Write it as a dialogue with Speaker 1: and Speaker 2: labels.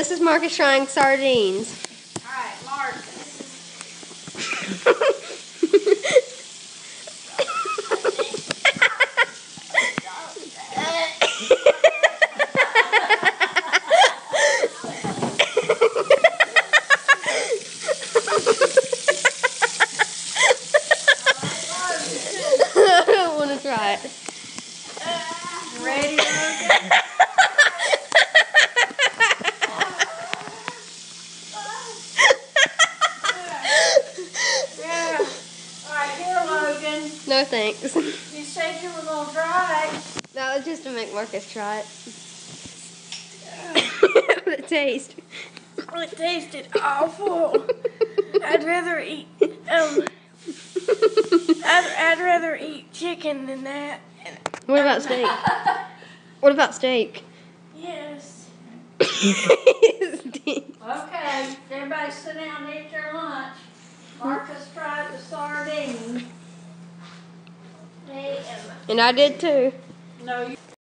Speaker 1: this is Marcus trying sardines.
Speaker 2: Alright, Marcus.
Speaker 1: I don't want to try it.
Speaker 2: Ready, Logan? Yeah. Alright, here, Logan.
Speaker 1: No thanks.
Speaker 2: You said you were going to try it.
Speaker 1: That was just to make Marcus try it. The taste.
Speaker 2: It tasted awful. I'd rather eat I'd rather eat chicken than that.
Speaker 1: What about steak? What about steak?
Speaker 2: Yes.
Speaker 1: Steak.
Speaker 2: Okay, everybody sit down and eat your lunch. Marcus tried the sardine.
Speaker 1: And I did too.
Speaker 2: No, you